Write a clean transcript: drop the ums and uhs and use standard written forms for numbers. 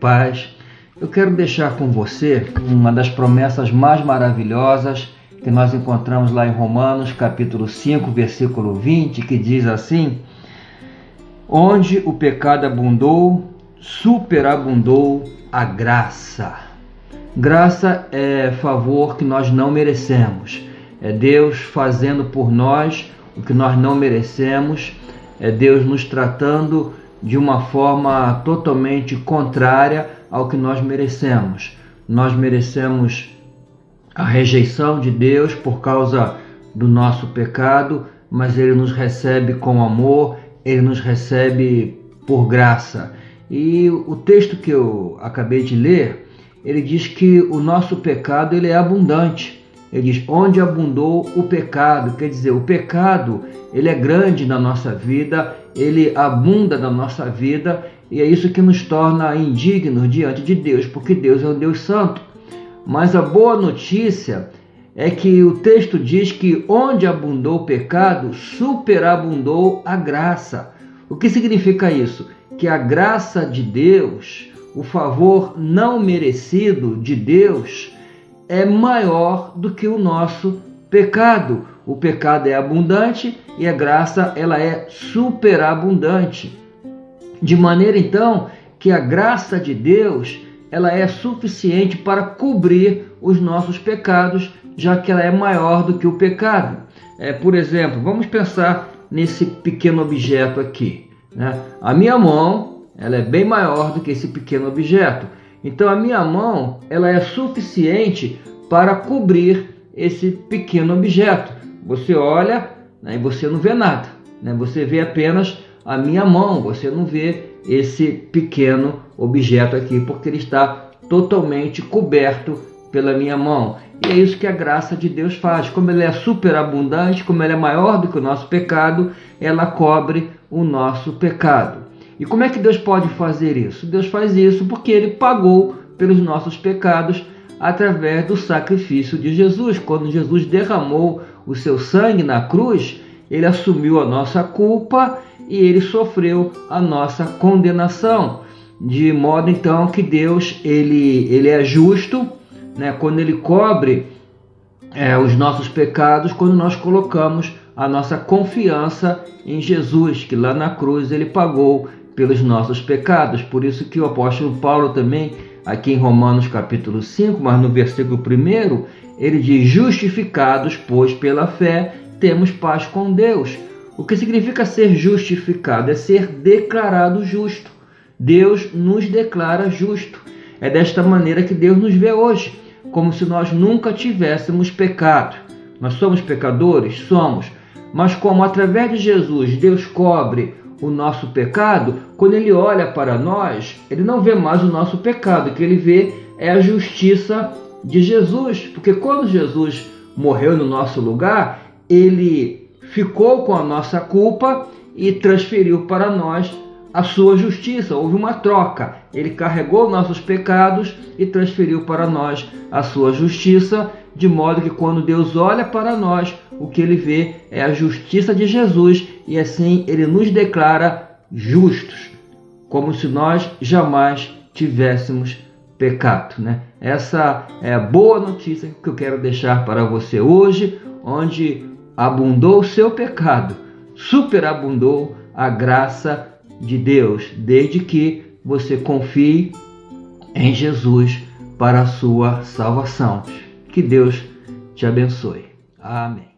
paz. Eu quero deixar com você uma das promessas mais maravilhosas que nós encontramos lá em Romanos, capítulo 5, versículo 20, que diz assim: onde o pecado abundou, superabundou a graça. Graça é favor que nós não merecemos. É Deus fazendo por nós o que nós não merecemos. É Deus nos tratando de uma forma totalmente contrária ao que nós merecemos. Nós merecemos a rejeição de Deus por causa do nosso pecado, mas Ele nos recebe com amor, Ele nos recebe por graça. E o texto que eu acabei de ler, ele diz que o nosso pecado ele é abundante. Ele diz, onde abundou o pecado, quer dizer, o pecado ele é grande na nossa vida, ele abunda na nossa vida, e é isso que nos torna indignos diante de Deus, porque Deus é um Deus santo. Mas a boa notícia é que o texto diz que onde abundou o pecado, superabundou a graça. O que significa isso? Que a graça de Deus, o favor não merecido de Deus, é maior do que o nosso pecado. O pecado é abundante e a graça ela é superabundante. De maneira então que a graça de Deus ela é suficiente para cobrir os nossos pecados, já que ela é maior do que o pecado. Por exemplo, vamos pensar nesse pequeno objeto aqui, né? A minha mão ela é bem maior do que esse pequeno objeto. Então a minha mão ela é suficiente para cobrir esse pequeno objeto. Você olha, né, e você não vê nada, né? Você vê apenas a minha mão, você não vê esse pequeno objeto aqui, porque ele está totalmente coberto pela minha mão. E é isso que a graça de Deus faz. Como ela é superabundante, como ela é maior do que o nosso pecado, ela cobre o nosso pecado. E como é que Deus pode fazer isso? Deus faz isso porque Ele pagou pelos nossos pecados através do sacrifício de Jesus. Quando Jesus derramou o seu sangue na cruz, Ele assumiu a nossa culpa e Ele sofreu a nossa condenação. De modo então que Deus ele é justo, né, quando Ele cobre os nossos pecados, quando nós colocamos a nossa confiança em Jesus, que lá na cruz Ele pagou pelos nossos pecados. Por isso que o apóstolo Paulo também, aqui em Romanos capítulo 5, mas no versículo 1, ele diz, justificados, pois pela fé temos paz com Deus. O que significa ser justificado? É ser declarado justo. Deus nos declara justo. É desta maneira que Deus nos vê hoje, como se nós nunca tivéssemos pecado. Nós somos pecadores? Somos. Mas como através de Jesus Deus cobre o nosso pecado, quando Ele olha para nós, Ele não vê mais o nosso pecado, o que Ele vê é a justiça de Jesus, porque quando Jesus morreu no nosso lugar, Ele ficou com a nossa culpa e transferiu para nós a sua justiça. Houve uma troca, Ele carregou nossos pecados e transferiu para nós a sua justiça, de modo que quando Deus olha para nós, o que Ele vê é a justiça de Jesus e assim Ele nos declara justos, como se nós jamais tivéssemos pecado, né? Essa é a boa notícia que eu quero deixar para você hoje, onde abundou o seu pecado, superabundou a graça de Deus, desde que você confie em Jesus para a sua salvação. Que Deus te abençoe. Amém.